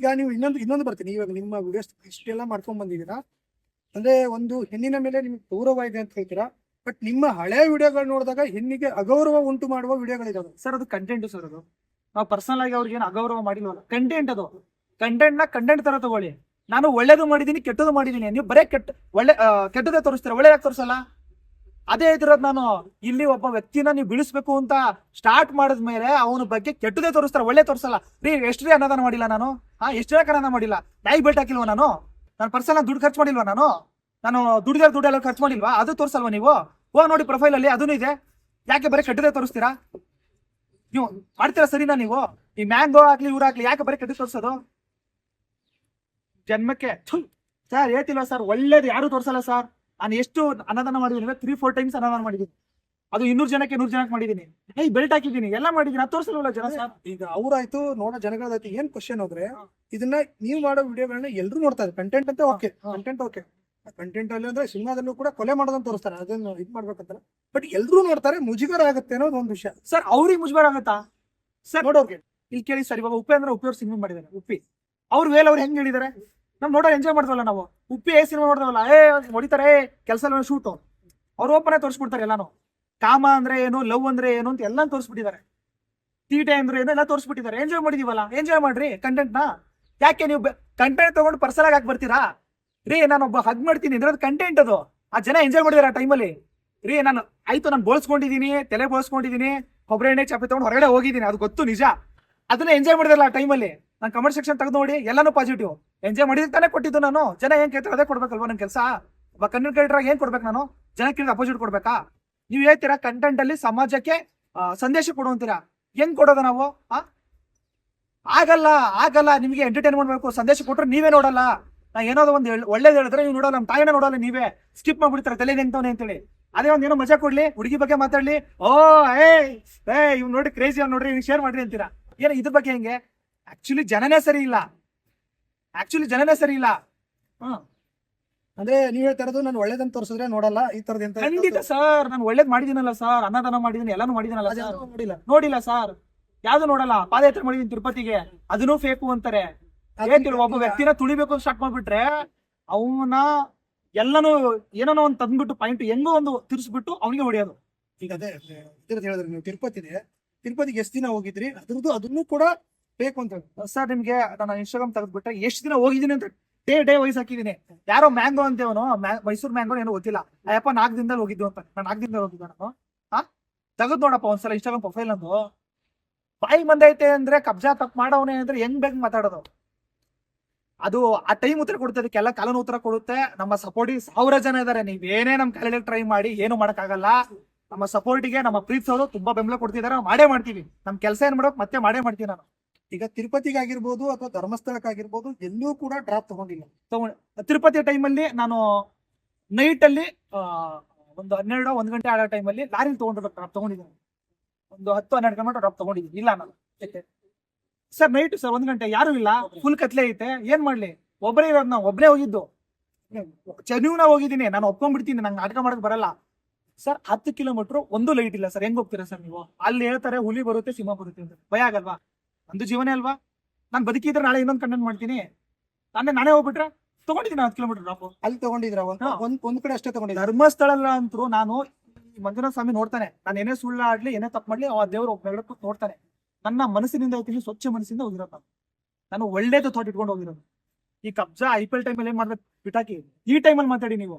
ಈಗ ನೀವು ಇನ್ನೊಂದು ಬರ್ತೀನಿ. ಇವಾಗ ನಿಮ್ಮ ವಿಡಿಯೋಸ್ ಇಷ್ಟೆಲ್ಲ ಮಾಡ್ಕೊಂಡ್ ಬಂದಿದ್ದೀರಾ ಅಂದ್ರೆ ಒಂದು ಹೆಣ್ಣಿನ ಮೇಲೆ ನಿಮ್ಗೆ ಗೌರವ ಇದೆ ಅಂತ ಹೇಳ್ತೀರಾ, ಬಟ್ ನಿಮ್ಮ ಹಳೆ ವಿಡಿಯೋಗಳು ನೋಡಿದಾಗ ಹೆಣ್ಣಿಗೆ ಅಗೌರವ ಉಂಟು ಮಾಡುವ ವಿಡಿಯೋಗಳಿದಾವೆ ಸರ್. ಅದು ಕಂಟೆಂಟ್ ಸರ್. ಅದು ನಾವು ಪರ್ಸನಲ್ ಆಗಿ ಅವ್ರಿಗೆ ಏನು ಅಗೌರವ ಮಾಡಿಲ್ವಲ್ಲ. ಕಂಟೆಂಟ್ ಅದು. ಕಂಟೆಂಟ್ ನ ಕಂಟೆಂಟ್ ತರ ತಗೊಳ್ಳಿ. ನಾನು ಒಳ್ಳೇದು ಮಾಡಿದೀನಿ, ಕೆಟ್ಟದು ಮಾಡಿದೀನಿ. ನೀವು ಬರೇ ಕೆಟ್ಟದೇ ತೋರಿಸ್ತೀರಾ, ಒಳ್ಳೇದಾಗಿ ತೋರಿಸಲ್ಲ. ಅದೇ ಇದ್ರದ್ ನಾನು ಇಲ್ಲಿ ಒಬ್ಬ ವ್ಯಕ್ತಿನ ನೀವು ಬಿಡಿಸ್ಬೇಕು ಅಂತ ಸ್ಟಾರ್ಟ್ ಮಾಡಿದ್ಮೇಲೆ ಅವನ ಬಗ್ಗೆ ಕೆಟ್ಟದೇ ತೋರಿಸ್ತಾರೆ, ಒಳ್ಳೆ ತೋರಿಸಲ್ಲ. ರೀ ಎಷ್ಟು ರೇ ಅನ್ನದಾನ ಮಾಡಿಲ್ಲ ನಾನು? ಎಷ್ಟು ರೇ ಅನ್ನದಾನ ಮಾಡಿಲ್ಲ? ನಾಯಿ ಬೆಲ್ಟ್ ಹಾಕಿಲ್ವ ನಾನು ಪರ್ಸನಲ್ ದುಡ್ಡು ಖರ್ಚು ಮಾಡಿಲ್ವಾ? ನಾನು ದುಡ್ಡೆಲ್ಲ ಖರ್ಚು ಮಾಡಿಲ್ವಾ? ಅದು ತೋರಿಸಲ್ವಾ ನೀವು? ನೋಡಿ ಪ್ರೊಫೈಲ್ ಅಲ್ಲಿ ಅದೂ ಇದೆ. ಯಾಕೆ ಬರೀ ಕೆಟ್ಟದೇ ತೋರಿಸ್ತೀರಾ? ನೀವು ಮಾಡ್ತೀರಾ ಸರಿನಾ? ನೀವು ಈ ಮ್ಯಾಂಗೋ ಆಗ್ಲಿ ಇವ್ರಾಗ್ಲಿ ಯಾಕೆ ಬರೀ ಕೆಟ್ಟ ತೋರಿಸೋದು? ಜನ್ಮಕ್ಕೆ ಸರ್ ಹೇಳ್ತಿಲ್ವಾ ಸರ್, ಒಳ್ಳೇದು ಯಾರು ತೋರಿಸಲ್ಲ ಸರ್. ನಾನು ಎಷ್ಟು ಅನ್ನದಾನ ಮಾಡಿದೀನಿ, 3-4 ಟೈಮ್ಸ್ ಅನ್ನದಾನ ಮಾಡಿದೀನಿ. ಅದು 200 ಜನಕ್ಕೆ ಮಾಡಿದೀನಿ. ಬೆಲ್ಟ್ ಹಾಕಿದೀನಿ, ಎಲ್ಲ ಮಾಡಿದೀನಿ. ಅದು ತೋರಿಸಲ್ವಲ್ಲ ಜನ ಸರ್. ಈಗ ಅವ್ರಾಯ್ತು ನೋಡೋ ಜನಗಳಾಯ್ತು. ಏನ್ ಕ್ವಶನ್ ಹೋದ್ರೆ, ಇದನ್ನ ನೀವು ಮಾಡೋ ವಿಡಿಯೋಗಳನ್ನ ಎಲ್ರು ನೋಡ್ತಾರೆ. ಕಂಟೆಂಟ್ ಅಂತ ಓಕೆ, ಕಂಟೆಂಟ್ ಓಕೆ. ಕಂಟೆಂಟ್ ಅಲ್ಲಿ ಅಂದ್ರೆ ಸಿನಿಮಾದಲ್ಲೂ ಕೂಡ ಕೊಲೆ ಮಾಡೋದನ್ನ ತೋರಿಸ್ತಾರೆ, ಅದನ್ನ ಇದ್ ಮಾಡ್ಬೇಕಂತ. ಬಟ್ ಎಲ್ರು ನೋಡ್ತಾರೆ, ಮುಜುಗರ ಆಗುತ್ತೆ ಅನ್ನೋದು ಒಂದು ವಿಷಯ ಸರ್. ಅವ್ರಿಗೆ ಮುಜುಗರ ಆಗತ್ತಾ ಸರ್? ನೋಡೋರ್ಗೆ ಇಲ್ಲಿ ಕೇಳಿ ಸರ್. ಇವಾಗ ಉಪೇಂದ್ರ ಉಪ್ಪಿಯವ್ರು ಸಿನಿಮಾ ಮಾಡಿದಾರೆ. ಉಪ್ಪಿ ಅವ್ರ ವೇಲ್ ಅವ್ರು ಹೆಂಗ್ ಹೇಳಿದಾರೆ? ನಮ್ ನೋಡೋ ಎಂಜಾಯ್ ಮಾಡ್ತವಲ್ಲ ನಾವು. ಉಪ್ಪಿ ಸಿನಿಮಾ ನೋಡ್ದವಲ್ಲ, ಹೊಡಿತಾರೆ ಕೆಲಸ ಶೂಟು. ಅವ್ರು ಓಪನ್ ಆಗಿ ತೋರಿಸ್ಬಿಡ್ತಾರೆ ಎಲ್ಲಾನು. ಕಾಮ ಅಂದ್ರೆ ಏನು, ಲವ್ ಅಂದ್ರೆ ಏನು ಅಂತ ಎಲ್ಲ ತೋರಿಸ್ಬಿಟ್ಟಿದ್ದಾರೆ. ತೀಟೆ ಅಂದ್ರೆ ಏನು ಎಲ್ಲ ತೋರಿಸ್ಬಿಟ್ಟಿದ್ದಾರೆ. ಎಂಜಾಯ್ ಮಾಡಿದೀವಲ್ಲ, ಎಂಜಾಯ್ ಮಾಡ್ರಿ ಕಂಟೆಂಟ್ ನ. ಯಾಕೆ ನೀವು ಕಂಟೆಂಟ್ ತಗೊಂಡು ಪರ್ಸನಲ್ ಆಗಿ ಬರ್ತೀರಾ? ರೀ ನಾನೊಬ್ಬ ಹಗ್ ಮಾಡ್ತೀನಿ ಇದ್ರದ್ದು ಕಂಟೆಂಟ್ ಅದು. ಆ ಜನ ಎಂಜಾಯ್ ಮಾಡಿದಾರೆ ಆ ಟೈಮಲ್ಲಿ. ರೀ ನಾನು ಬೋಳ್ಸ್ಕೊಂಡಿದೀನಿ, ತಲೆ ಬೋಳ್ಸ್ಕೊಂಡಿದೀನಿ, ಕೊಬ್ಬರಿ ಎಣ್ಣೆ ಚಾಪೆ ತಗೊಂಡು ಹೊರಗಡೆ ಹೋಗಿದ್ದೀನಿ, ಅದು ಗೊತ್ತು ನಿಜ. ಅದನ್ನ ಎಂಜಾಯ್ ಮಾಡಿದಾರಲ್ಲ ಆ ಟೈಮಲ್ಲಿ. ನಾನು ಕಮೆಂಟ್ ಸೆಕ್ಷನ್ ತೆಗೆದು ನೋಡಿ, ಎಲ್ಲಾನು ಪಾಸಿಟಿವ್. ಎಂಜಾಯ್ ಮಾಡಿದ್ರೆ ತಾನೇ ಕೊಟ್ಟಿದ್ದು ನಾನು. ಜನ ಏನ್ ಕೇಳ್ತಾರೆ ಅದೇ ಕೊಡ್ಬೇಕಲ್ವಾ ನನ್ನ ಕೆಲಸ? ಒಬ್ಬ ಕಂಟೆಂಟ್ ಕ್ರಿಯೇಟರ್ ಏನ್ ಕೊಡ್ಬೇಕು ನಾನು? ಜನಕ್ಕೆ ಅಪೋಸಿಟ್ ಕೊಡ್ಬೇಕಾ? ನೀವು ಹೇಳ್ತೀರಾ ಕಂಟೆಂಟ್ ಅಲ್ಲಿ ಸಮಾಜಕ್ಕೆ ಸಂದೇಶ ಕೊಡುವಂತೀರಾ. ಹೆಂಗ್ ಕೊಡೋದು ನಾವು? ಆಗಲ್ಲ. ನಿಮ್ಗೆ ಎಂಟರ್ಟೈನ್ ಮಾಡ್ಬೇಕು. ಸಂದೇಶ ಕೊಟ್ರೆ ನೀವೇ ನೋಡಲ್ಲ. ನಾ ಏನಾದ್ರು ಒಂದು ಒಳ್ಳೇದು ಹೇಳಿದ್ರೆ ನೀವು ನೋಡಲ್ಲ, ನಮ್ಮ ತಾಯಿನ ನೋಡಲ್ಲ, ನೀವೇ ಸ್ಕಿಪ್ ಮಾಡ್ಬಿಡ್ತಾರೆ ತಲೆ ನಿಂತವನೆ ಅಂತೇಳಿ. ಅದೇ ಒಂದೇನೋ ಮಜಾ ಕೊಡ್ಲಿ, ಹುಡುಗಿ ಬಗ್ಗೆ ಮಾತಾಡ್ಲಿ, ಇವ್ ನೋಡಿ ಕ್ರೇಜಿ ಅವ್ನು ನೋಡ್ರಿ, ಇವ್ ಶೇರ್ ಮಾಡ್ರಿ ಅಂತೀರಾ. ಏನ ಇದ್ರ ಬಗ್ಗೆ ಹೆಂಗೆ? ಆಕ್ಚುಲಿ ಜನನೇ ಸರಿ ಇಲ್ಲ. ಅಂದ್ರೆ ನೀವ್ ಹೇಳ್ತಾ ಇರೋದು ನಾನು ಒಳ್ಳೇದನ್ನ ತೋರಿಸಿದ್ರೆ ನೋಡಲ್ಲ, ಈ ತರದ ಎಂತ? ಖಂಡಿತ ಸರ್. ನಾನು ಒಳ್ಳೇದ್ ಮಾಡಿದೀನಲ್ಲ ಸರ್, ಅನ್ನದಾನ ಮಾಡಿದೀನಿ, ಎಲ್ಲಾನು ಮಾಡಿದೀನಲ್ಲ ಸರ್. ನೋಡಿಲ್ಲ ಸರ್, ಯಾವ್ದು ನೋಡಲ್ಲ. ಪಾದಯಾತ್ರೆ ಮಾಡಿದೀನಿ ತಿರುಪತಿಗೆ, ಅದನ್ನೂ ಫೇಕು ಅಂತಾರೆ. ಒಬ್ಬ ವ್ಯಕ್ತಿನ ತುಳಿಬೇಕು ಸ್ಟಾರ್ಟ್ ಮಾಡ್ಬಿಟ್ರೆ ಅವನ ಎಲ್ಲಾನು ಏನೋ ಒಂದ್ ತಂದ್ಬಿಟ್ಟು ಪಾಯಿಂಟ್ ಹೆಂಗೋ ಒಂದು ತಿರ್ಸ್ಬಿಟ್ಟು ಅವನಿಗೆ ಹೊಡೆಯೋದು. ಈಗ ಅದೇ ಹೇಳಿದ್ರಿ ನೀವು ತಿರುಪತಿಗೆ ಎಷ್ಟು ದಿನ ಹೋಗಿದ್ರಿ, ಅದನ್ನು ಕೂಡ ಬೇಕು ಅಂತ ಸರ್. ನಿಮ್ಗೆ ನಾನು ಇನ್ಸ್ಟಾಗ್ರಾಮ್ ತೆಗೆದ್ಬಿಟ್ರೆ ಎಷ್ಟು ದಿನ ಹೋಗಿದ್ದೀನಿ ಅಂತ ಡೇ ವಯಸ್ಸು ಹಾಕಿದೀನಿ. ಯಾರೋ ಮ್ಯಾಂಗೋ ಅಂತೇವನು, ಮೈಸೂರು ಮ್ಯಾಂಗೋ ಏನೋ ಗೊತ್ತಿಲ್ಲ, ಅಯ್ಯಪ್ಪ 4 ದಿನದಲ್ಲಿ ಹೋಗಿದ್ದು ಅಂತ. ನಾನು 4 ದಿನದಲ್ಲಿ ಹೋಗಿದ್ದ ನಾನು. ತೆಗೆದ್ ನೋಡಪ್ಪ ಒಂದ್ಸಲ ಇನ್ಸ್ಟಾಗ್ರಾಮ್ ಪ್ರೊಫೈಲ್ ಅಂದು. ಬಾಯಿ ಬಂದೈತೆ ಅಂದ್ರೆ ಕಬ್ಜಾ ತಪ್ಪು ಮಾಡವನೇ ಅಂದ್ರೆ ಹೆಂಗ್ ಬೇಕು ಮಾತಾಡೋದು? ಅದು ಆ ಟೈಮ್ ಉತ್ತರ ಕೊಡುತ್ತೆ, ಅದಕ್ಕೆಲ್ಲ ಕಾಲನ ಉತ್ತರ ಕೊಡುತ್ತೆ. ನಮ್ಮ ಸಪೋರ್ಟಿಗೆ 1000 ಜನ ಇದಾರೆ. ನೀವೇನೇ ನಮ್ ಕೈಯಲ್ಲಿ ಟ್ರೈ ಮಾಡಿ ಏನು ಮಾಡಕ್ಕಾಗಲ್ಲ. ನಮ್ಮ ಸಪೋರ್ಟಿಗೆ ನಮ್ಮ ಪ್ರೀತಿಸೋರು ತುಂಬಾ ಬೆಂಬಲ ಕೊಡ್ತಿದಾರೆ. ಮಾಡೇ ಮಾಡ್ತೀವಿ. ನಮ್ ಕೆಲಸ ಏನ್ ಮಾಡೋಕ್ ಮತ್ತೆ ಮಾಡೇ ಮಾಡ್ತೀವಿ. ನಾನು ಈಗ ತಿರುಪತಿಗಾಗಿರ್ಬೋದು ಅಥವಾ ಧರ್ಮಸ್ಥಳಕ್ಕಾಗಿರ್ಬೋದು ಎಲ್ಲೂ ಕೂಡ ಡ್ರಾಪ್ ತಗೊಂಡಿಲ್ಲ. ತಿರುಪತಿ ಟೈಮಲ್ಲಿ ನಾನು ನೈಟ್ ಅಲ್ಲಿ ಒಂದು 12-1 ಗಂಟೆ ಆಡೋ ಟೈಮಲ್ಲಿ ಲಾರಿ ಡ್ರಾಪ್ ತಗೊಂಡಿದ್ದೀನಿ. ಒಂದು 10-12 ಕಿಲೋಮೀಟರ್ ಡ್ರಾಪ್ ತಗೊಂಡಿದ್ದೀನಿ. ಇಲ್ಲ ನಾನು ಸರ್ ನೈಟ್ ಸರ್ 1 ಗಂಟೆ ಯಾರು ಇಲ್ಲ, ಫುಲ್ ಕತ್ಲೆ ಐತೆ, ಏನ್ ಮಾಡ್ಲಿ? ಒಬ್ಬರೇ ಇರೋದು, ನಾವು ಒಬ್ಬನೇ ಹೋಗಿದ್ದು. ಚೆನ್ನೂನ ಹೋಗಿದ್ದೀನಿ, ನಾನು ಒಪ್ಕೊಂಡ್ಬಿಡ್ತೀನಿ, ನಂಗೆ ನಾಟಕ ಮಾಡಕ್ ಬರಲ್ಲ ಸರ್. 10 ಕಿಲೋಮೀಟರ್ ಒಂದು ಲೈಟ್ ಇಲ್ಲ ಸರ್. ಹೆಂಗ್ ಹೋಗ್ತೀರಾ ಸರ್ ನೀವು? ಅಲ್ಲಿ ಹೇಳ್ತಾರೆ ಹುಲಿ ಬರುತ್ತೆ, ಸಿಂಹ ಬರುತ್ತೆ ಅಂತ. ಭಯ ಆಗಲ್ವಾ? ಒಂದು ಜೀವನೇ ಅಲ್ವಾ? ನಾನು ಬದುಕಿದ್ರೆ ನಾಳೆ ಇನ್ನೊಂದು ಕಂಟೆಂಟ್ ಮಾಡ್ತೀನಿ. ನಾನೇ ಹೋಗ್ಬಿಟ್ರೆ ತಗೊಂಡಿದ್ದೀನಿ 10 ಕಿಲೋಮೀಟರ್ ಡ್ರಾಪ್. ಅಲ್ಲಿ ತಗೊಂಡಿದ್ರ? ಒಂದ್ ಕಡೆ ಅಷ್ಟೇ ತಗೊಂಡಿದ್ದೆ. ಧರ್ಮಸ್ಥಳ ಅಂತೂ ನಾನು ಮಂಜುನಾಥ ಸ್ವಾಮಿ ನೋಡ್ತಾನೆ. ನಾನು ಏನೇ ಸುಳ್ಳು ಆಡ್ಲಿ, ಏನೇ ತಪ್ಪು ಮಾಡ್ಲಿ, ಆ ದೇವ್ರು ಬೆಳಕು ನೋಡ್ತಾನೆ. ನನ್ನ ಮನಸ್ಸಿನಿಂದ ಹೋಗ್ತೀನಿ, ಸ್ವಚ್ಛ ಮನಸ್ಸಿಂದ ಹೋಗಿರೋದು. ನಾನು ಒಳ್ಳೇದು ಥಾಟ್ ಇಟ್ಕೊಂಡು ಹೋಗಿರೋದು. ಈ ಕಬ್ಜಾ IPL ಟೈಮಲ್ಲಿ ಏನ್ ಮಾಡ್ಬೇಕು ಬಿಟ್ಟಾಕಿ, ಈ ಟೈಮಲ್ಲಿ ಮಾತಾಡಿ ನೀವು.